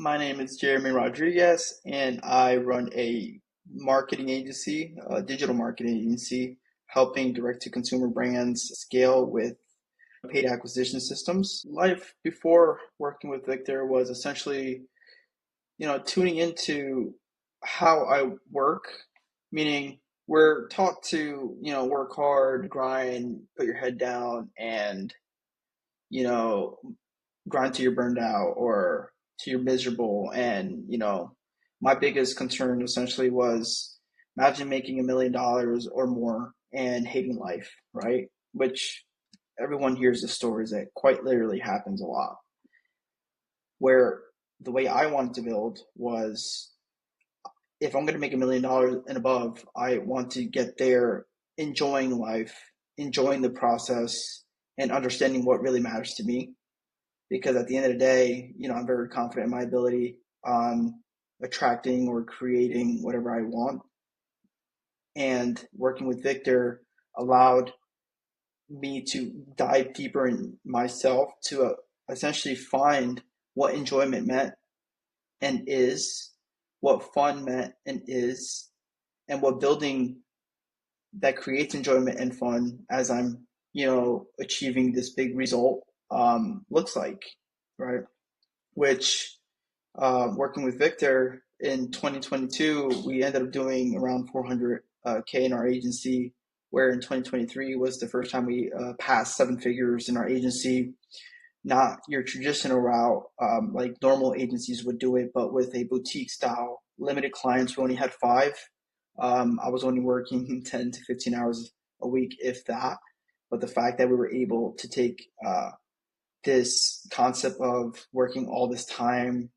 My name is Jeremy Rodriguez, and I run a marketing agency, a digital marketing agency, helping direct-to-consumer brands scale with paid acquisition systems. Life before working with Victor was essentially, tuning into how I work, meaning we're taught to, work hard, grind, put your head down, and, you know, grind till you're burned out or till you're miserable. And, my biggest concern essentially was imagine making $1 million or more and hating life, right? Which everyone hears the stories that quite literally happens a lot. Where the way I wanted to build was if I'm going to make $1 million and above, I want to get there enjoying life, enjoying the process, and understanding what really matters to me because at the end of the day, I'm very confident in my ability on attracting or creating whatever I want. And working with Victor allowed me to dive deeper in myself to essentially find what enjoyment meant and is, what fun meant and is, and what building that creates enjoyment and fun as I'm, achieving this big result looks like, right? Which working with Victor in 2022, we ended up doing around 400K in our agency, where in 2023 was the first time we passed seven figures in our agency. Not your traditional route like normal agencies would do it, but with a boutique style, limited clients. We only had five. I was only working 10 to 15 hours a week, if that. But the fact that we were able to take this concept of working all this time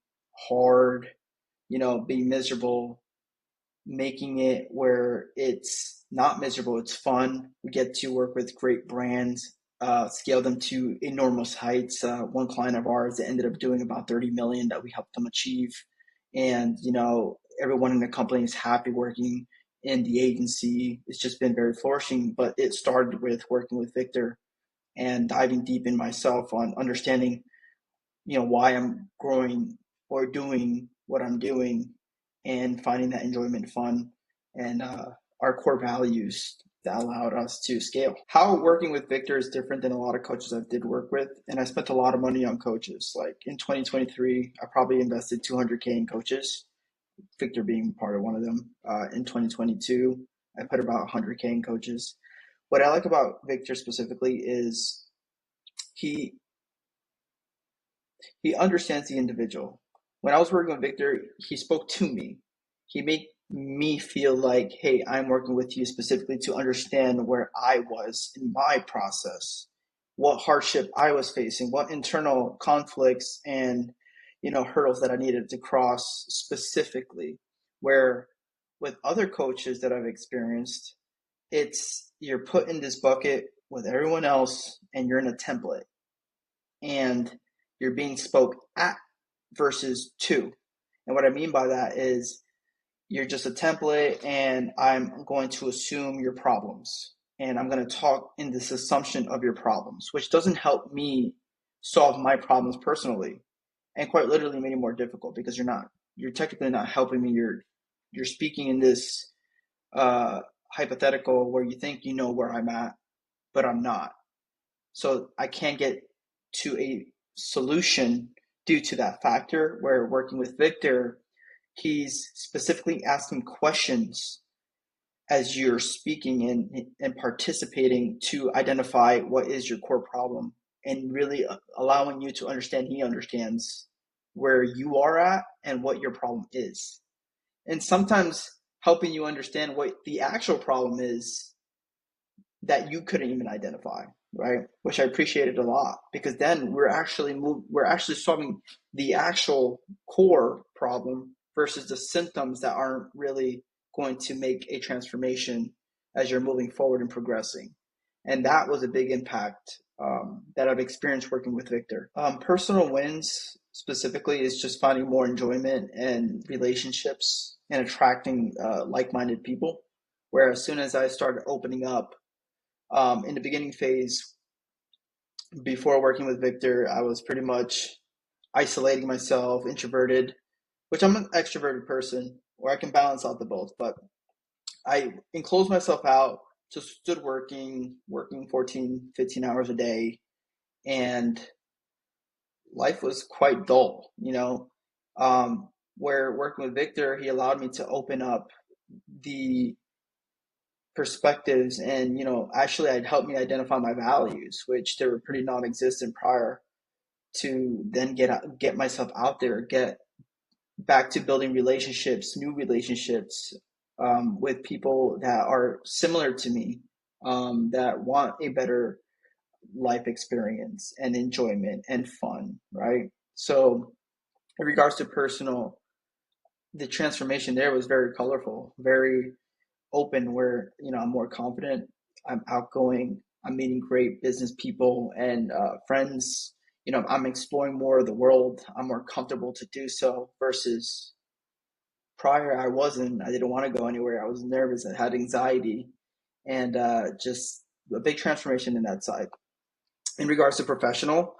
hard, being miserable, making it where it's not miserable, it's fun. We get to work with great brands, scale them to enormous heights. One client of ours that ended up doing about 30 million that we helped them achieve. And, everyone in the company is happy working in the agency. It's just been very flourishing, but it started with working with Victor and diving deep in myself on understanding, why I'm growing or doing what I'm doing and finding that enjoyment fun and our core values that allowed us to scale. How working with Victor is different than a lot of coaches I did work with. And I spent a lot of money on coaches. Like in 2023, I probably invested 200K in coaches, Victor being part of one of them. In 2022, I put about 100K in coaches. What I like about Victor specifically is he he understands the individual. When I was working with Victor, he spoke to me. He made me feel like, hey, I'm working with you specifically to understand where I was in my process, what hardship I was facing, what internal conflicts and hurdles that I needed to cross specifically. Where with other coaches that I've experienced, it's you're put in this bucket with everyone else and you're in a template and you're being spoke at versus to. And what I mean by that is you're just a template and I'm going to assume your problems. And I'm going to talk in this assumption of your problems, which doesn't help me solve my problems personally and quite literally made it more difficult because you're technically not helping me. You're speaking in this hypothetical where you think you know where I'm at, but I'm not. So I can't get to a solution due to that factor. Where working with Victor, he's specifically asking questions as you're speaking and participating to identify what is your core problem and really allowing you to understand he understands where you are at and what your problem is. And sometimes helping you understand what the actual problem is that you couldn't even identify, right? Which I appreciated a lot because then we're actually solving the actual core problem versus the symptoms that aren't really going to make a transformation as you're moving forward and progressing. And that was a big impact that I've experienced working with Victor. Personal wins specifically is just finding more enjoyment and relationships and attracting like-minded people. Where as soon as I started opening up in the beginning phase, before working with Victor, I was pretty much isolating myself, introverted, which I'm an extroverted person, or I can balance out the both. But I enclosed myself out, just stood working 14, 15 hours a day, and life was quite dull, you know. Where working with Victor, he allowed me to open up the perspectives and, actually I'd helped me identify my values, which they were pretty non-existent prior to then get myself out there, get back to building relationships, new relationships with people that are similar to me, that want a better life experience and enjoyment and fun, right? So, in regards to personal, the transformation there was very colorful, very open, where, I'm more confident, I'm outgoing, I'm meeting great business people and friends. I'm exploring more of the world. I'm more comfortable to do so versus prior, I didn't want to go anywhere. I was nervous. I had anxiety, and just a big transformation in that side. In regards to professional,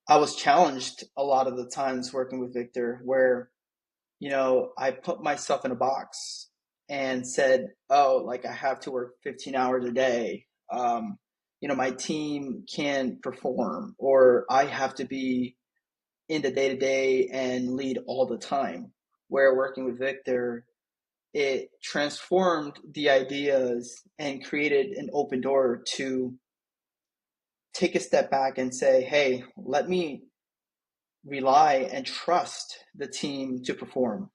I was challenged a lot of the times working with Victor, where, I put myself in a box and said, oh, like I have to work 15 hours a day. My team can perform, or I have to be in the day to day and lead all the time. Where working with Victor, it transformed the ideas and created an open door to take a step back and say, hey, let me rely and trust the team to perform.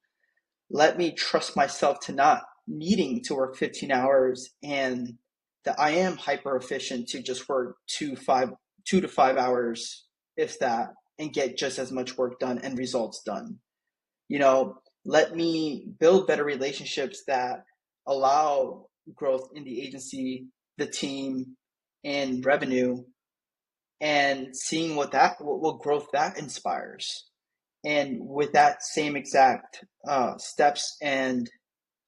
Let me trust myself to not needing to work 15 hours, and that I am hyper efficient to just work 2 to 5 hours, if that, and get just as much work done and results done. You know, let me build better relationships that allow growth in the agency, the team, and revenue, and seeing what growth that inspires. And with that same exact steps and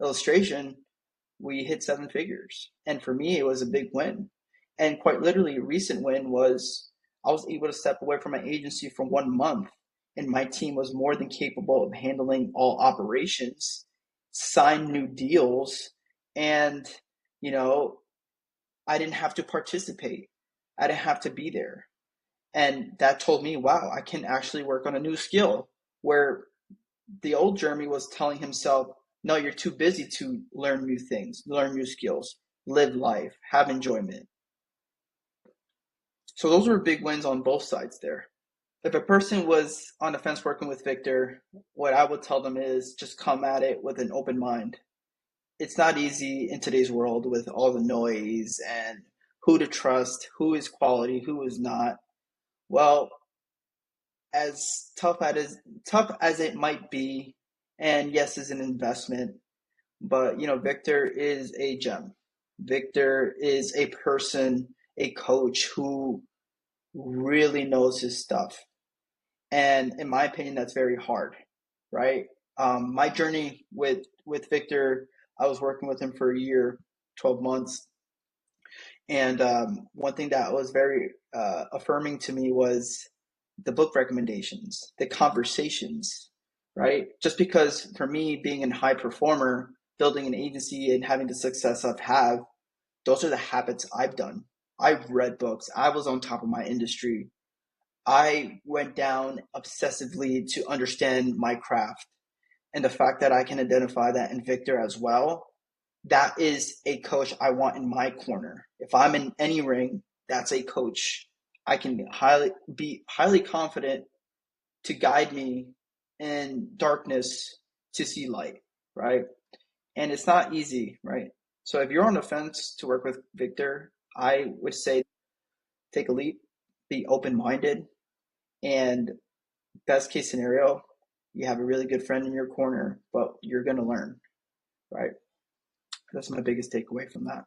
illustration, we hit 7 figures. And for me, it was a big win. And quite literally, a recent win was I was able to step away from my agency for 1 month, and my team was more than capable of handling all operations, sign new deals, and, you know, I didn't have to participate. I didn't have to be there. And that told me, wow, I can actually work on a new skill, where the old Jeremy was telling himself, no, you're too busy to learn new things, learn new skills, live life, have enjoyment. So those were big wins on both sides there. If a person was on the fence working with Victor, what I would tell them is just come at it with an open mind. It's not easy in today's world with all the noise and who to trust, who is quality, who is not. Well, as tough as it might be, and yes, is an investment, but Victor is a gem. Victor is a person, a coach who really knows his stuff. And in my opinion, that's very hard, right? My journey with Victor, I was working with him for a year, 12 months. And one thing that was very affirming to me was the book recommendations, the conversations, right? Just because for me, being a high performer, building an agency and having the success I've had, those are the habits I've done. I've read books. I was on top of my industry. I went down obsessively to understand my craft. And the fact that I can identify that in Victor as well, that is a coach I want in my corner. If I'm in any ring, that's a coach I can be highly confident to guide me in darkness to see light, right? And it's not easy, right? So if you're on the fence to work with Victor, I would say take a leap, be open minded, and best case scenario, you have a really good friend in your corner, but you're going to learn, right? That's my biggest takeaway from that.